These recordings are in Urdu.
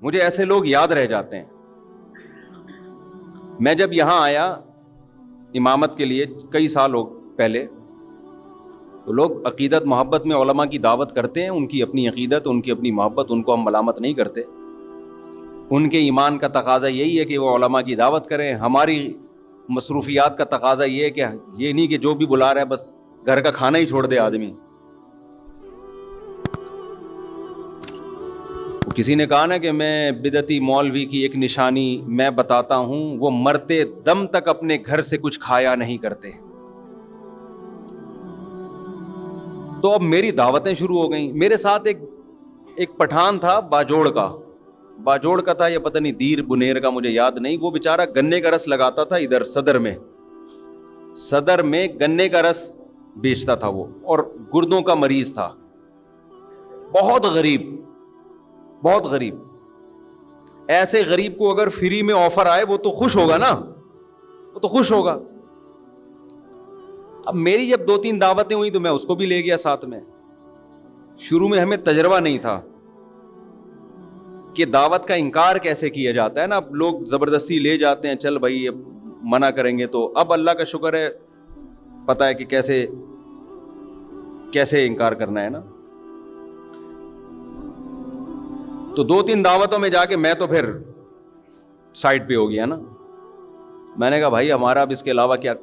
مجھے ایسے لوگ یاد رہ جاتے ہیں. میں جب یہاں آیا امامت کے لیے کئی سال پہلے، تو لوگ عقیدت محبت میں علماء کی دعوت کرتے ہیں، ان کی اپنی عقیدت، ان کی اپنی محبت، ان کو ہم ملامت نہیں کرتے. ان کے ایمان کا تقاضا یہی ہے کہ وہ علماء کی دعوت کریں. ہماری مصروفیات کا تقاضا یہ ہے کہ یہ نہیں کہ جو بھی بلا رہا ہے بس گھر کا کھانا ہی چھوڑ دے آدمی. کسی نے کہا نا کہ میں بدعتی مولوی کی ایک نشانی میں بتاتا ہوں، وہ مرتے دم تک اپنے گھر سے کچھ کھایا نہیں کرتے. تو اب میری دعوتیں شروع ہو گئیں. میرے ساتھ ایک پٹھان تھا باجوڑ کا تھا، یا پتہ نہیں دیر بنیر کا، مجھے یاد نہیں. وہ بیچارہ گنے کا رس لگاتا تھا ادھر صدر میں گنے کا رس بیچتا تھا وہ، اور گردوں کا مریض تھا. بہت غریب. ایسے غریب کو اگر فری میں آفر آئے وہ تو خوش ہوگا نا، اب میری جب 2-3 دعوتیں ہوئی تو میں اس کو بھی لے گیا ساتھ میں. شروع میں ہمیں تجربہ نہیں تھا کہ دعوت کا انکار کیسے کیا جاتا ہے نا. اب لوگ زبردستی لے جاتے ہیں، چل بھائی اب منع کریں گے. تو اب اللہ کا شکر ہے پتہ ہے کہ کیسے انکار کرنا ہے نا. تو 2-3 دعوتوں میں جا کے میں تو پھر سائڈ پہ ہو گیا نا. میں نے کہا بھائی ہمارا اب اس کے علاوہ کیا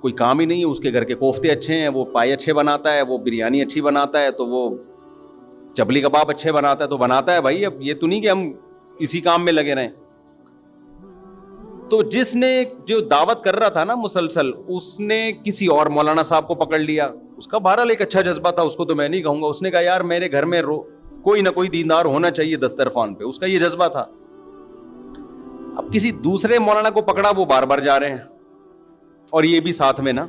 کوئی کام ہی نہیں ہے. اس کے گھر کے کوفتے اچھے ہیں، وہ پائے اچھے بناتا ہے، وہ بریانی اچھی بناتا ہے، تو وہ چبلی کباب اچھے بناتا ہے تو بناتا ہے بھائی. اب یہ تو نہیں کہ ہم اسی کام میں لگے رہیں. تو جس نے جو دعوت کر رہا تھا نا مسلسل، اس نے کسی اور مولانا صاحب کو پکڑ لیا. اس کا بہرحال ایک اچھا جذبہ تھا، اس کو تو میں نہیں کہوں گا. اس نے کہا یار میرے گھر میں کوئی نہ کوئی دیندار ہونا چاہیے دسترخوان پہ. اس کا یہ جذبہ تھا. اب کسی دوسرے مولانا کو پکڑا، وہ بار بار جا رہے ہیں اور یہ بھی ساتھ میں نا.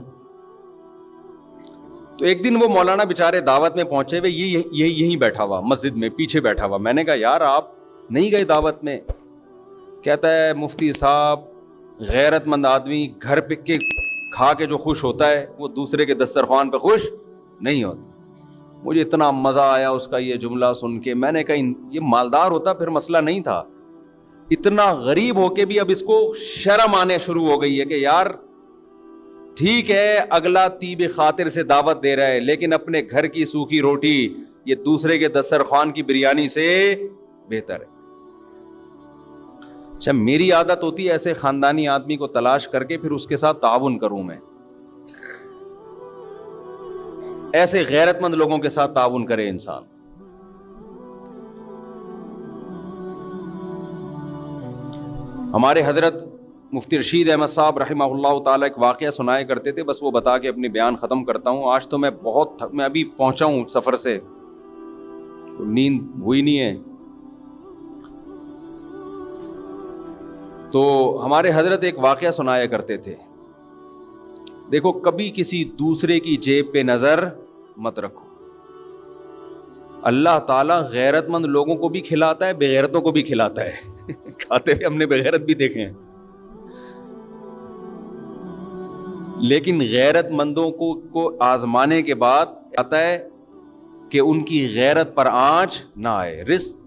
تو ایک دن وہ مولانا بیچارے دعوت میں پہنچے ہوئے، یہیں بیٹھا ہوا مسجد میں پیچھے بیٹھا ہوا. میں نے کہا یار آپ نہیں گئے دعوت میں؟ کہتا ہے مفتی صاحب غیرت مند آدمی گھر پہ کے کھا کے جو خوش ہوتا ہے وہ دوسرے کے دسترخوان پہ خوش نہیں ہوتا. مجھے اتنا مزہ آیا اس کا یہ جملہ سن کے. میں نے کہا یہ مالدار ہوتا پھر مسئلہ نہیں تھا. اتنا غریب ہو کے بھی اب اس کو شرم آنے شروع ہو گئی ہے کہ یار ٹھیک ہے اگلا طیب خاطر سے دعوت دے رہا ہے، لیکن اپنے گھر کی سوکھی روٹی یہ دوسرے کے دسترخوان کی بریانی سے بہتر ہے. اچھا میری عادت ہوتی ہے ایسے خاندانی آدمی کو تلاش کر کے پھر اس کے ساتھ تعاون کروں. میں ایسے غیرت مند لوگوں کے ساتھ تعاون کرے انسان. ہمارے حضرت مفتی رشید احمد صاحب رحمہ اللہ تعالیٰ ایک واقعہ سنایا کرتے تھے، بس وہ بتا کے اپنی بیان ختم کرتا ہوں. آج تو میں میں ابھی پہنچا ہوں سفر سے تو نیند ہوئی نہیں ہے. تو ہمارے حضرت ایک واقعہ سنایا کرتے تھے. دیکھو کبھی کسی دوسرے کی جیب پہ نظر مت رکھو. اللہ تعالیٰ غیرت مند لوگوں کو بھی کھلاتا ہے، بے غیرتوں کو بھی کھلاتا ہے. کھاتے ہوئے ہم نے بے غیرت بھی دیکھے ہیں، لیکن غیرت مندوں کو آزمانے کے بعد آتا ہے کہ ان کی غیرت پر آنچ نہ آئے. رزق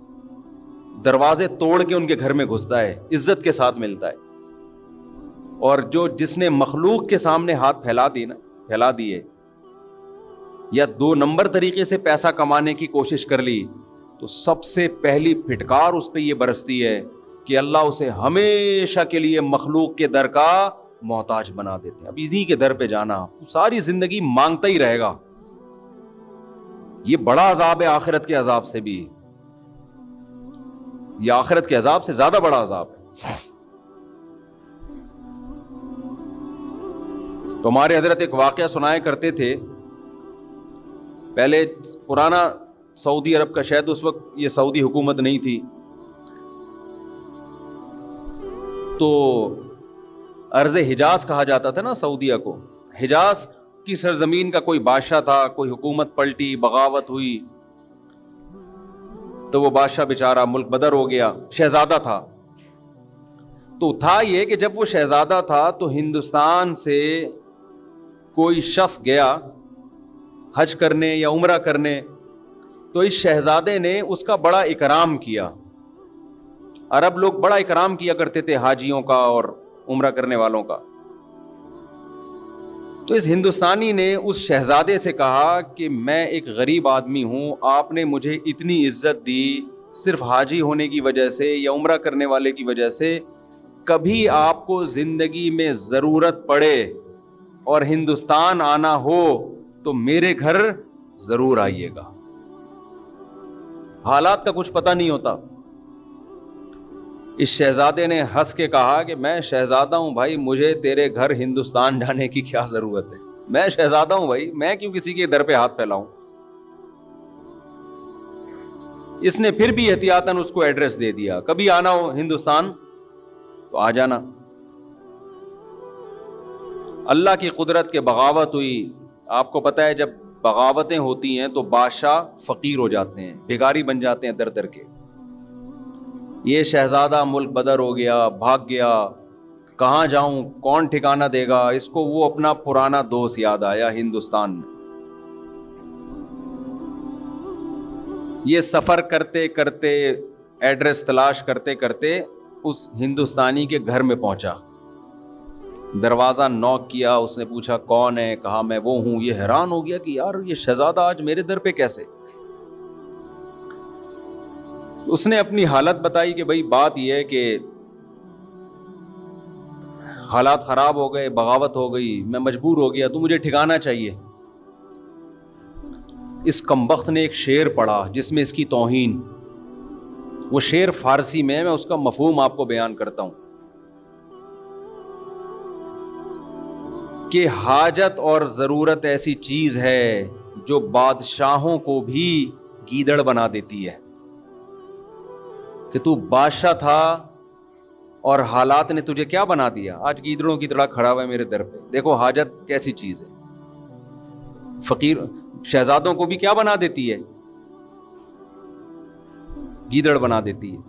دروازے توڑ کے ان کے گھر میں گھستا ہے، عزت کے ساتھ ملتا ہے. اور جس نے مخلوق کے سامنے ہاتھ پھیلا دیے یا 2 نمبر طریقے سے پیسہ کمانے کی کوشش کر لی، تو سب سے پہلی پھٹکار اس پہ یہ برستی ہے کہ اللہ اسے ہمیشہ کے لیے مخلوق کے در کا محتاج بنا دیتے ہیں. اب انہی کے در پہ جانا، ساری زندگی مانگتا ہی رہے گا. یہ بڑا عذاب ہے آخرت کے عذاب سے بھی. یہ آخرت کے عذاب سے زیادہ بڑا عذاب ہے. تو ہمارے حضرت ایک واقعہ سنایا کرتے تھے. پہلے پرانا سعودی عرب کا، شاید اس وقت یہ سعودی حکومت نہیں تھی، تو ارض حجاز کہا جاتا تھا نا سعودیہ کو. حجاز کی سرزمین کا کوئی بادشاہ تھا، کوئی حکومت پلٹی، بغاوت ہوئی، تو وہ بادشاہ بیچارہ ملک بدر ہو گیا. شہزادہ تھا. تو تھا یہ کہ جب وہ شہزادہ تھا تو ہندوستان سے کوئی شخص گیا حج کرنے یا عمرہ کرنے، تو اس شہزادے نے اس کا بڑا اکرام کیا. عرب لوگ بڑا اکرام کیا کرتے تھے حاجیوں کا اور عمرہ کرنے والوں کا. تو اس ہندوستانی نے اس شہزادے سے کہا کہ میں ایک غریب آدمی ہوں, آپ نے مجھے اتنی عزت دی صرف حاجی ہونے کی وجہ سے یا عمرہ کرنے والے کی وجہ سے, کبھی آپ کو زندگی میں ضرورت پڑے اور ہندوستان آنا ہو تو میرے گھر ضرور آئیے گا. حالات کا کچھ پتہ نہیں ہوتا. اس شہزادے نے ہنس کے کہا کہ میں شہزادہ ہوں بھائی, مجھے تیرے گھر ہندوستان جانے کی کیا ضرورت ہے, میں شہزادہ ہوں بھائی, میں کیوں کسی کے در پہ ہاتھ پھیلاؤں. اس نے پھر بھی احتیاطاً اس کو ایڈریس دے دیا, کبھی آنا ہو ہندوستان تو آ جانا. اللہ کی قدرت کے بغاوت ہوئی. آپ کو پتہ ہے جب بغاوتیں ہوتی ہیں تو بادشاہ فقیر ہو جاتے ہیں, بھکاری بن جاتے ہیں در در کے. یہ شہزادہ ملک بدر ہو گیا, بھاگ گیا, کہاں جاؤں, کون ٹھکانہ دے گا. اس کو وہ اپنا پرانا دوست یاد آیا ہندوستان میں. یہ سفر کرتے کرتے, ایڈریس تلاش کرتے کرتے اس ہندوستانی کے گھر میں پہنچا. دروازہ نوک کیا, اس نے پوچھا کون ہے, کہا میں وہ ہوں. یہ حیران ہو گیا کہ یار یہ شہزادہ آج میرے در پہ کیسے. اس نے اپنی حالت بتائی کہ بھائی بات یہ ہے کہ حالات خراب ہو گئے, بغاوت ہو گئی, میں مجبور ہو گیا, تو مجھے ٹھکانہ چاہیے. اس کمبخت نے ایک شعر پڑھا جس میں اس کی توہین. وہ شعر فارسی میں اس کا مفہوم آپ کو بیان کرتا ہوں کہ حاجت اور ضرورت ایسی چیز ہے جو بادشاہوں کو بھی گیدڑ بنا دیتی ہے. کہ تو بادشاہ تھا اور حالات نے تجھے کیا بنا دیا, آج گیدڑوں کی طرح کھڑا ہوا ہے میرے در پہ. دیکھو حاجت کیسی چیز ہے. فقیر شہزادوں کو بھی کیا بنا دیتی ہے, گیدڑ بنا دیتی ہے.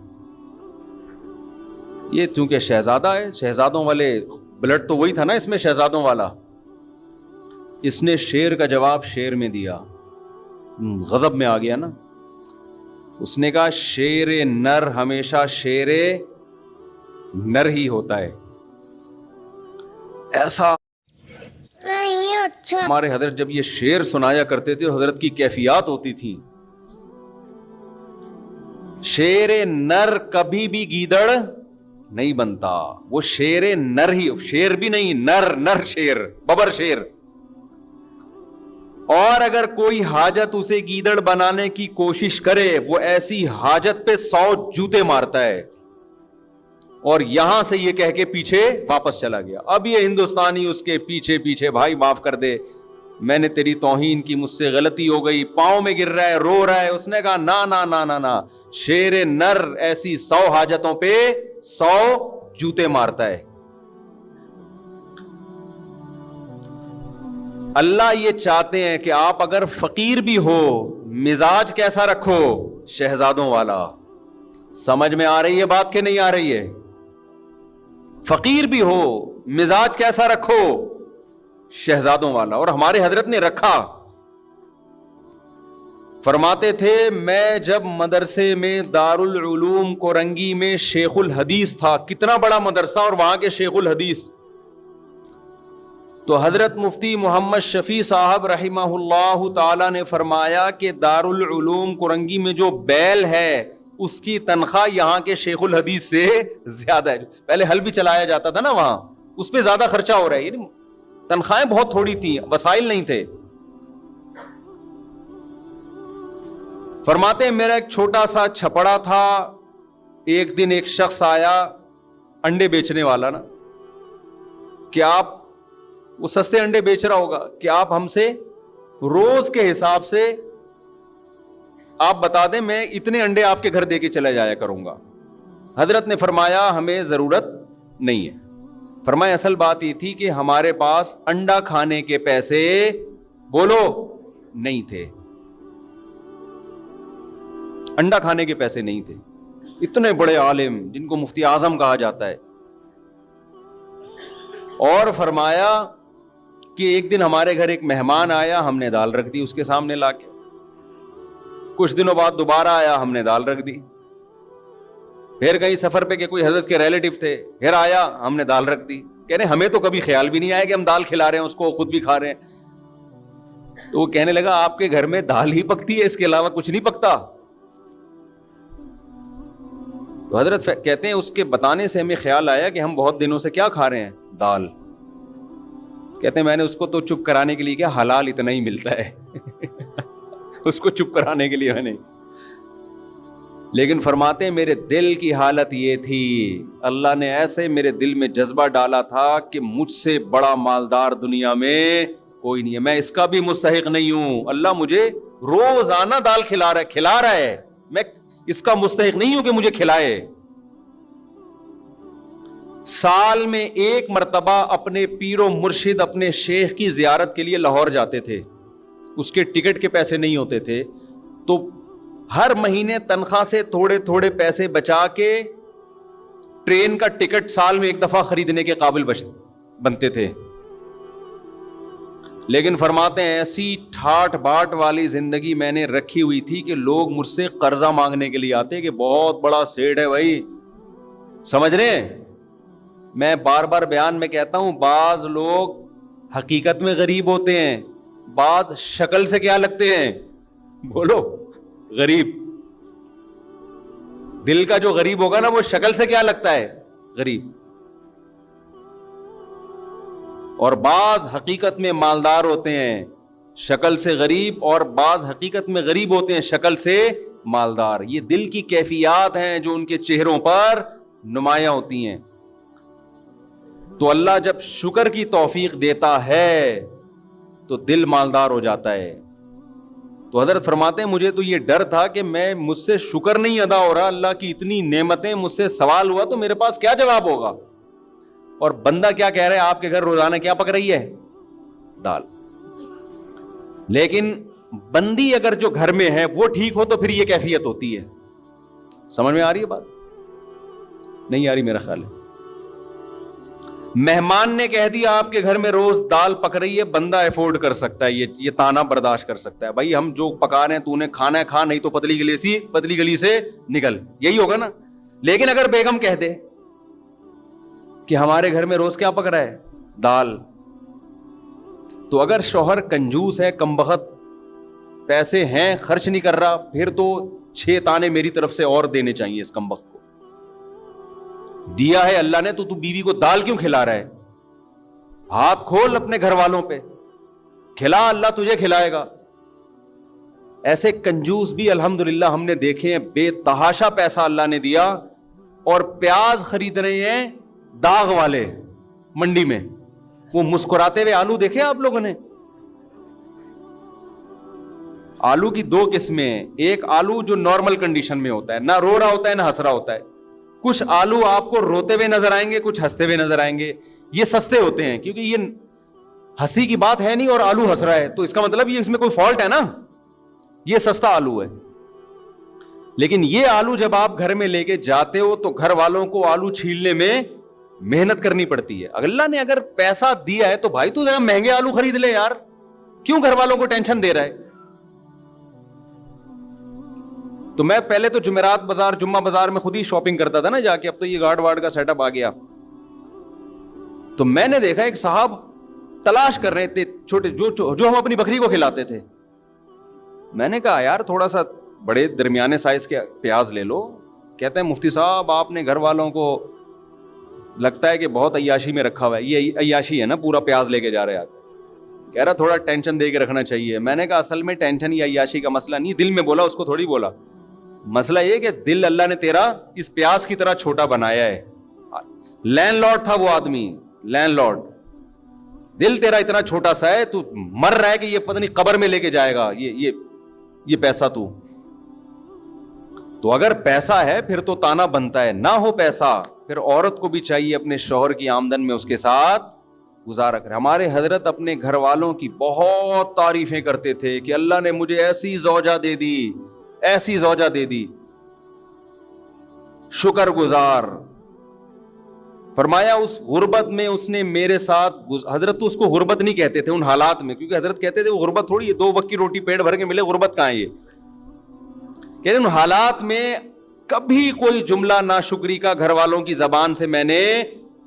یہ چونکہ شہزادہ ہے, شہزادوں والے بلڈ تو وہی تھا نا اس میں, شہزادوں والا. اس نے شیر کا جواب شیر میں دیا, غضب میں آ گیا نا. اس نے کہا شیر نر ہمیشہ شیر نر ہی ہوتا ہے. ایسا ہمارے حضرت جب یہ شعر سنایا کرتے تھے, حضرت کی کیفیات ہوتی تھی. شیر نر کبھی بھی گیدڑ نہیں بنتا, وہ شیر نر ہی, شیر بھی نہیں, نر شیر, ببر شیر. اور اگر کوئی حاجت اسے گیدڑ بنانے کی کوشش کرے, وہ ایسی حاجت پہ 100 جوتے مارتا ہے. اور یہاں سے یہ کہہ کے پیچھے واپس چلا گیا. اب یہ ہندوستانی اس کے پیچھے پیچھے, بھائی معاف کر دے, میں نے تیری توہین کی, مجھ سے غلطی ہو گئی, پاؤں میں گر رہا ہے, رو رہا ہے. اس نے کہا نا نا نا نا نا, شیر نر ایسی 100 حاجتوں پہ 100 جوتے مارتا ہے. اللہ یہ چاہتے ہیں کہ آپ اگر فقیر بھی ہو, مزاج کیسا رکھو, شہزادوں والا. سمجھ میں آ رہی ہے بات کہ نہیں آ رہی ہے؟ فقیر بھی ہو, مزاج کیسا رکھو, شہزادوں والا. اور ہمارے حضرت نے رکھا. فرماتے تھے میں جب مدرسے میں دارالعلوم کورنگی میں شیخ الحدیث تھا, کتنا بڑا مدرسہ اور وہاں کے شیخ الحدیث, تو حضرت مفتی محمد شفیع صاحب رحمہ اللہ تعالی نے فرمایا کہ دارالعلوم کورنگی میں جو بیل ہے اس کی تنخواہ یہاں کے شیخ الحدیث سے زیادہ ہے. پہلے حل بھی چلایا جاتا تھا نا وہاں, اس پہ زیادہ خرچہ ہو رہا ہے. یعنی تنخواہیں بہت تھوڑی تھیں, وسائل نہیں تھے. فرماتے ہیں میرا ایک چھوٹا سا چھپڑا تھا, ایک دن ایک شخص آیا, انڈے بیچنے والا نا, کہ آپ, وہ سستے انڈے بیچ رہا ہوگا, کہ آپ ہم سے روز کے حساب سے آپ بتا دیں, میں اتنے انڈے آپ کے گھر دے کے چلا جایا کروں گا. حضرت نے فرمایا ہمیں ضرورت نہیں ہے. فرمایا اصل بات یہ تھی کہ ہمارے پاس انڈا کھانے کے پیسے بولو نہیں تھے, انڈا کھانے کے پیسے نہیں تھے. اتنے بڑے عالم جن کو مفتی اعظم کہا جاتا ہے. اور فرمایا کہ ایک دن ہمارے گھر ایک مہمان آیا, ہم نے دال رکھ دی اس کے سامنے لا کے. کچھ دنوں بعد دوبارہ آیا, ہم نے دال رکھ دی. پھر کہیں سفر پہ کہ کوئی حضرت کے ریلیٹو تھے, پھر آیا, ہم نے دال رکھ دی. کہنے ہمیں تو کبھی خیال بھی نہیں آیا کہ ہم دال کھلا رہے ہیں اس کو, خود بھی کھا رہے ہیں. تو وہ کہنے لگا آپ کے گھر میں دال ہی پکتی ہے, اس کے علاوہ کچھ نہیں پکتا. تو حضرت کہتے ہیں اس کے بتانے سے ہمیں خیال آیا کہ ہم بہت دنوں سے کیا کھا رہے ہیں, دال. کہتے ہیں میں نے اس کو تو چپ کرانے کے لیے کیا, حلال اتنا ہی ملتا ہے اس کو چپ کرانے کے لیے میں نے. لیکن فرماتے ہیں میرے دل کی حالت یہ تھی, اللہ نے ایسے میرے دل میں جذبہ ڈالا تھا کہ مجھ سے بڑا مالدار دنیا میں کوئی نہیں ہے, میں اس کا بھی مستحق نہیں ہوں. اللہ مجھے روزانہ دال کھلا رہا ہے, میں اس کا مستحق نہیں ہوں کہ مجھے کھلائے. سال میں ایک مرتبہ اپنے پیر و مرشد اپنے شیخ کی زیارت کے لیے لاہور جاتے تھے, اس کے ٹکٹ کے پیسے نہیں ہوتے تھے, تو ہر مہینے تنخواہ سے تھوڑے تھوڑے پیسے بچا کے ٹرین کا ٹکٹ سال میں ایک دفعہ خریدنے کے قابل بنتے تھے. لیکن فرماتے ہیں ایسی ٹھاٹ باٹ والی زندگی میں نے رکھی ہوئی تھی کہ لوگ مجھ سے قرضہ مانگنے کے لیے آتے کہ بہت بڑا سیٹ ہے بھائی, سمجھ رہے ہیں. میں بار بار بیان میں کہتا ہوں بعض لوگ حقیقت میں غریب ہوتے ہیں, بعض شکل سے کیا لگتے ہیں, بولو غریب. دل کا جو غریب ہوگا نا وہ شکل سے کیا لگتا ہے, غریب. اور بعض حقیقت میں مالدار ہوتے ہیں شکل سے غریب, اور بعض حقیقت میں غریب ہوتے ہیں شکل سے مالدار. یہ دل کی کیفیات ہیں جو ان کے چہروں پر نمایاں ہوتی ہیں. تو اللہ جب شکر کی توفیق دیتا ہے تو دل مالدار ہو جاتا ہے. تو حضرت فرماتے ہیں مجھے تو یہ ڈر تھا کہ مجھ سے شکر نہیں ادا ہو رہا, اللہ کی اتنی نعمتیں, مجھ سے سوال ہوا تو میرے پاس کیا جواب ہوگا. اور بندہ کیا کہہ رہا ہے, آپ کے گھر روزانہ کیا پک رہی ہے, دال. لیکن بندی اگر جو گھر میں ہے وہ ٹھیک ہو تو پھر یہ کیفیت ہوتی ہے. سمجھ میں آ رہی ہے بات, نہیں آ رہی میرا خیال ہے. مہمان نے کہہ دیا آپ کے گھر میں روز دال پک رہی ہے, بندہ افورڈ کر سکتا ہے, یہ تانا برداشت کر سکتا ہے, بھائی ہم جو پکا رہے ہیں تو نے کھانا ہے کھا, نہیں تو پتلی گلی سے نکل, یہی ہوگا نا. لیکن اگر بیگم کہہ دے کہ ہمارے گھر میں روز کیا پک رہا ہے, دال, تو اگر شوہر کنجوس ہے, کم بخت پیسے ہیں, خرچ نہیں کر رہا, پھر تو 6 تانے میری طرف سے اور دینے چاہیے اس کم بخت کو. دیا ہے اللہ نے تو بیوی کو دال کیوں کھلا رہا ہے, ہاتھ کھول اپنے گھر والوں پہ, کھلا, اللہ تجھے کھلائے گا. ایسے کنجوس بھی الحمدللہ ہم نے دیکھے ہیں, بے تحاشا پیسہ اللہ نے دیا, اور پیاز خرید رہے ہیں داغ والے منڈی میں, وہ مسکراتے ہوئے آلو دیکھے آپ لوگوں نے. آلو کی 2 قسمیں, ایک آلو جو نارمل کنڈیشن میں ہوتا ہے, نہ رو رہا ہوتا ہے نہ ہنس رہا ہوتا ہے. کچھ آلو آپ کو روتے ہوئے نظر آئیں گے, کچھ ہنستے ہوئے نظر آئیں گے. یہ سستے ہوتے ہیں کیونکہ یہ ہنسی کی بات ہے نہیں اور آلو ہنس رہا ہے, تو اس کا مطلب یہ اس میں کوئی فالٹ ہے نا, یہ سستا آلو ہے. لیکن یہ آلو جب آپ گھر میں لے کے جاتے ہو تو گھر والوں کو آلو چھیلنے میں محنت کرنی پڑتی ہے. اللہ نے اگر پیسہ دیا ہے تو بھائی تو ذرا مہنگے آلو خرید لے یار, کیوں گھر والوں کو ٹینشن دے رہا ہے. تو میں پہلے تو جمعرات بازار, جمعہ بازار میں خود ہی شاپنگ کرتا تھا نا جا کے, اب تو یہ گارڈ وارڈ کا سیٹ اپ آ گیا. تو میں نے دیکھا ایک صاحب تلاش کر رہے تھے چھوٹے جو ہم اپنی بکری کو کھلاتے تھے. میں نے کہا یار تھوڑا سا بڑے درمیانے سائز کے پیاز لے لو. کہتے ہیں مفتی صاحب آپ نے گھر والوں کو لگتا ہے کہ بہت عیاشی میں رکھا ہوا ہے. یہ عیاشی ہے نا, پورا پیاز لے کے جا رہے ہیں آپ. کہہ رہا تھوڑا ٹینشن دے کے رکھنا چاہیے. میں نے کہا اصل میں ٹینشن یا عیاشی کا مسئلہ نہیں, دل میں بولا, اس کو تھوڑی بولا. مسئلہ یہ کہ دل اللہ نے تیرا اس پیاز کی طرح چھوٹا بنایا ہے. لینڈ لارڈ تھا وہ آدمی, لینڈ لارڈ, دل تیرا اتنا چھوٹا سا ہے, تو مر رہا ہے کہ یہ پتہ نہیں قبر میں لے کے جائے گا یہ پیسہ. تو اگر پیسہ ہے پھر تو تانا بنتا ہے, نہ ہو پیسہ پھر عورت کو بھی چاہیے اپنے شوہر کی آمدن میں اس کے ساتھ گزارا کرے. ہمارے حضرت اپنے گھر والوں کی بہت تعریفیں کرتے تھے کہ اللہ نے مجھے ایسی زوجہ دے دی, ایسی زوجہ دے دی, شکر گزار. فرمایا اس غربت میں اس نے میرے ساتھ, حضرت تو اس کو غربت نہیں کہتے تھے ان حالات میں, کیونکہ حضرت کہتے تھے وہ غربت تھوڑی ہے, 2 وقت کی روٹی پیٹ بھر کے ملے غربت کہاں ہے. یہ کہتے ہیں ان حالات میں کبھی کوئی جملہ ناشکری کا گھر والوں کی زبان سے میں نے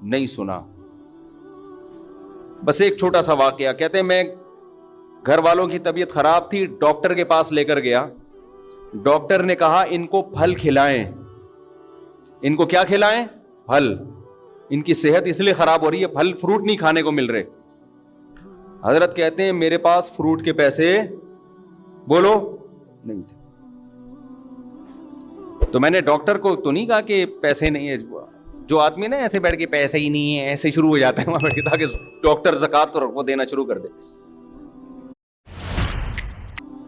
نہیں سنا. بس ایک چھوٹا سا واقعہ کہتے ہیں, میں گھر والوں کی طبیعت خراب تھی, ڈاکٹر کے پاس لے کر گیا. ڈاکٹر نے کہا ان کو پھل کھلائیں. ان کو کیا کھلائیں؟ پھل. ان کی صحت اس لیے خراب ہو رہی ہے, پھل فروٹ نہیں کھانے کو مل رہے. حضرت کہتے ہیں میرے پاس فروٹ کے پیسے بولو نہیں تھے. تو میں نے ڈاکٹر کو تو نہیں کہا کہ پیسے نہیں ہے. جو آدمی نا ایسے بیٹھ کے پیسے ہی نہیں ہے ایسے شروع ہو جاتا ہے وہاں بیٹھ کے, تاکہ ڈاکٹر زکات تو وہ دینا شروع کر دے.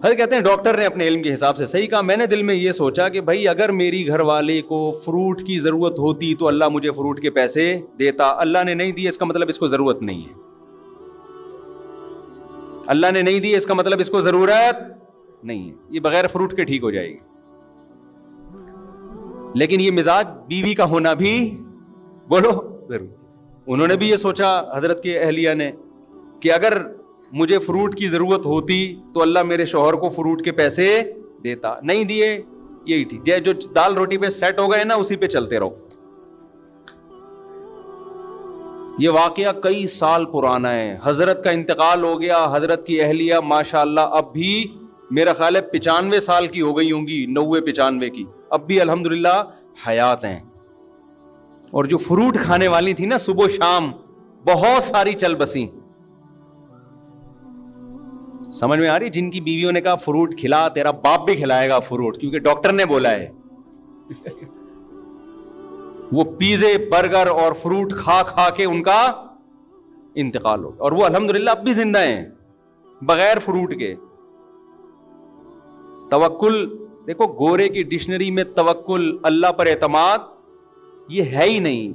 ہر کہتے ہیں ڈاکٹر نے اپنے علم کے حساب سے صحیح کہا. میں نے دل میں یہ سوچا کہ بھائی اگر میری گھر والے کو فروٹ کی ضرورت ہوتی تو اللہ مجھے فروٹ کے پیسے دیتا. اللہ نے نہیں دیے اس کا مطلب اس کو ضرورت نہیں ہے. اللہ نے نہیں دی اس کا مطلب اس کو ضرورت نہیں ہے. یہ بغیر فروٹ کے ٹھیک ہو جائے گی. لیکن یہ مزاج بیوی کا ہونا بھی بولو ضرور. انہوں نے بھی یہ سوچا حضرت کے اہلیہ نے کہ اگر مجھے فروٹ کی ضرورت ہوتی تو اللہ میرے شوہر کو فروٹ کے پیسے دیتا. نہیں دیے, یہی ٹھیک. جو دال روٹی پہ سیٹ ہو گئے نا اسی پہ چلتے رہو. یہ واقعہ کئی سال پرانا ہے. حضرت کا انتقال ہو گیا. حضرت کی اہلیہ ماشاءاللہ اب بھی میرا خیال ہے 95 سال کی ہو گئی ہوں گی, 90-95 کی. اب بھی الحمدللہ حیات ہیں. اور جو فروٹ کھانے والی تھی نا صبح شام بہت ساری چل بسیں. سمجھ میں آ رہی؟ جن کی بیویوں نے کہا فروٹ کھلا, تیرا باپ بھی کھلائے گا فروٹ کیونکہ ڈاکٹر نے بولا ہے. وہ پیزے برگر اور فروٹ کھا کھا کے ان کا انتقال ہو گیا. اور وہ الحمدللہ اب بھی زندہ ہیں بغیر فروٹ کے. توکل دیکھو, گورے کی ڈکشنری میں توکل, اللہ پر اعتماد یہ ہے ہی نہیں.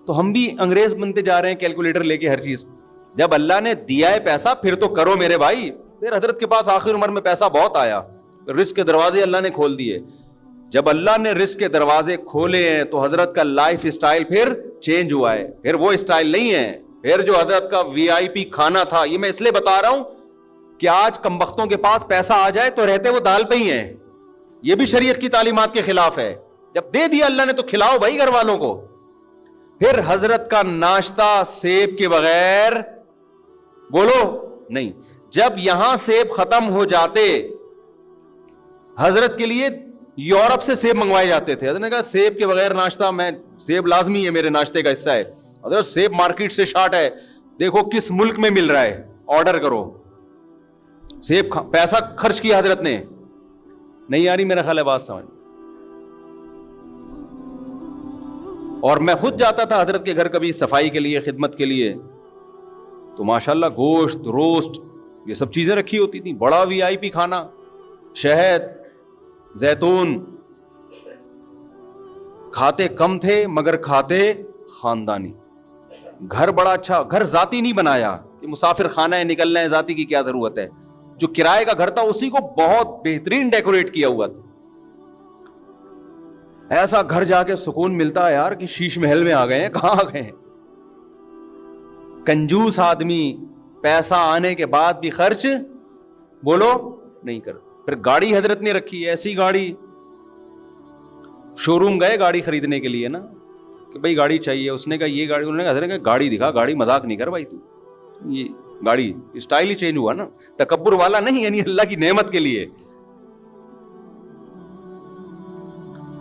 تو ہم بھی انگریز بنتے جا رہے ہیں کیلکولیٹر لے کے ہر چیز. جب اللہ نے دیا ہے پیسہ پھر تو کرو میرے بھائی. پھر حضرت کے پاس آخر عمر میں پیسہ بہت آیا, رزق کے دروازے اللہ نے کھول دیے. جب اللہ نے رزق کے دروازے کھولے ہیں تو حضرت کا لائف اسٹائل پھر چینج ہوا ہے. پھر وہ اسٹائل نہیں ہے. پھر جو حضرت کا VIP کھانا تھا, یہ میں اس لیے بتا رہا ہوں کہ آج کم بختوں کے پاس پیسہ آ جائے تو رہتے وہ دال پہ ہی ہیں. یہ بھی شریعت کی تعلیمات کے خلاف ہے. جب دے دیا اللہ نے تو کھلاؤ بھائی گھر والوں کو. پھر حضرت کا ناشتہ سیب کے بغیر بولو نہیں. جب یہاں سیب ختم ہو جاتے, حضرت کے لیے یورپ سے سیب منگوائے جاتے تھے. حضرت نے کہا سیب کے بغیر ناشتہ, میں سیب لازمی ہے میرے ناشتے کا حصہ ہے. حضرت سیب مارکیٹ سے شارٹ ہے, دیکھو کس ملک میں مل رہا ہے, آرڈر کرو. سیب پیسہ خرچ کیا حضرت نے. نہیں آ رہی میرا خیال ہے بات سمجھ. اور میں خود جاتا تھا حضرت کے گھر کبھی صفائی کے لیے, خدمت کے لیے, تو ماشاءاللہ گوشت, روسٹ, یہ سب چیزیں رکھی ہوتی تھیں. بڑا VIP کھانا, شہد, زیتون. کھاتے کم تھے مگر کھاتے خاندانی. گھر بڑا اچھا, گھر ذاتی نہیں بنایا کہ مسافر خانہ ہے نکلنا ہے, ذاتی کی کیا ضرورت ہے. جو کرائے کا گھر تھا اسی کو بہت بہترین ڈیکوریٹ کیا ہوا تھا. ایسا گھر جا کے سکون ملتا ہے یار کہ شیش محل میں آ گئے ہیں. کہاں آ گئے ہیں؟ کنجوس آدمی پیسہ آنے کے بعد بھی خرچ بولو نہیں کر. پھر گاڑی حضرت نے رکھی, ایسی گاڑی, شو روم گئے گاڑی خریدنے کے لیے نا کہ بھائی گاڑی چاہیے. اس نے کہا یہ گاڑی, انہوں نے کہا حضرت نے کہا گاڑی دکھا. گاڑی مذاق نہیں کر بھائی تو, یہ گاڑی اسٹائل ہی چینج ہوا نا, تکبر والا نہیں, یعنی اللہ کی نعمت کے لیے.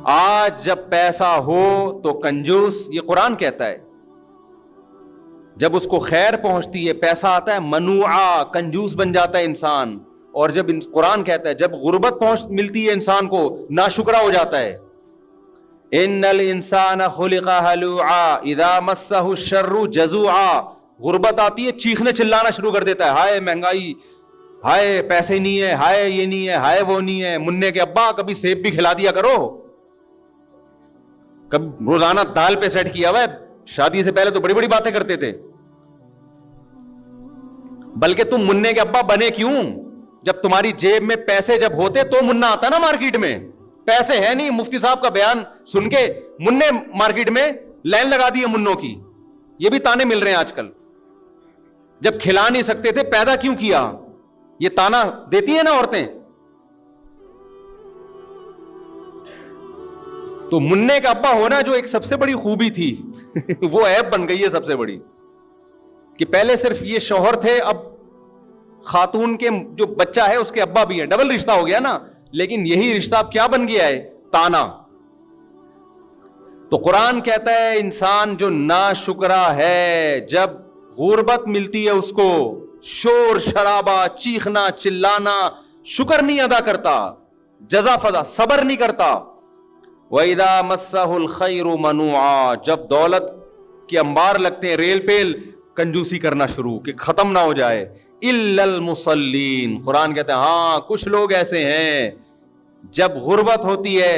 آج جب پیسہ ہو تو کنجوس, یہ قرآن کہتا ہے. جب اس کو خیر پہنچتی ہے, پیسہ آتا ہے, منوعا, کنجوس بن جاتا ہے انسان. اور جب قرآن کہتا ہے جب غربت ملتی ہے انسان کو, ناشکرا ہو جاتا ہے. ان الانسان خلق ہلوعا اذا مسہ الشر جزوعا. غربت آتی ہے چیخنے چلانا شروع کر دیتا ہے, ہائے مہنگائی, ہائے پیسے نہیں ہے, ہائے یہ نہیں ہے, ہائے وہ نہیں ہے. منع کے ابا کبھی سیب بھی کھلا دیا کرو, کبھی روزانہ دال پہ سیٹ کیا ہوا ہے. شادی سے پہلے تو بڑی بڑی باتیں کرتے تھے. بلکہ تم منع کے ابا بنے کیوں؟ جب تمہاری جیب میں پیسے جب ہوتے تو منع آتا نا مارکیٹ میں. پیسے ہے نہیں, مفتی صاحب کا بیان سن کے منع مارکیٹ میں لائن لگا دی ہے منوں کی. یہ بھی تانے مل رہے ہیں آج کل. جب کھلا نہیں سکتے تھے پیدا کیوں کیا, یہ تانا دیتی ہیں نا عورتیں. تو منع کا ابا ہونا جو ایک سب سے بڑی خوبی تھی وہ عیب بن گئی ہے سب سے بڑی, کہ پہلے صرف یہ شوہر تھے, اب خاتون کے جو بچہ ہے اس کے ابا بھی ہیں, ڈبل رشتہ ہو گیا نا. لیکن یہی رشتہ اب کیا بن گیا ہے؟ تانا. تو قرآن کہتا ہے انسان جو ناشکرا ہے, جب غربت ملتی ہے اس کو, شور شرابہ, چیخنا چلانا, شکر نہیں ادا کرتا, جزا فضا صبر نہیں کرتا. وَإِذَا مَسَّهُ الْخَيْرُ مَنُوعًا, جب دولت کے انبار لگتے ہیں, ریل پیل, کنجوسی کرنا شروع کہ ختم نہ ہو جائے. إِلَّا الْمُصَلِّينَ, قرآن کہتے ہیں ہاں کچھ لوگ ایسے ہیں جب غربت ہوتی ہے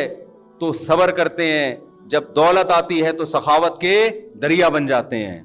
تو صبر کرتے ہیں, جب دولت آتی ہے تو سخاوت کے دریا بن جاتے ہیں.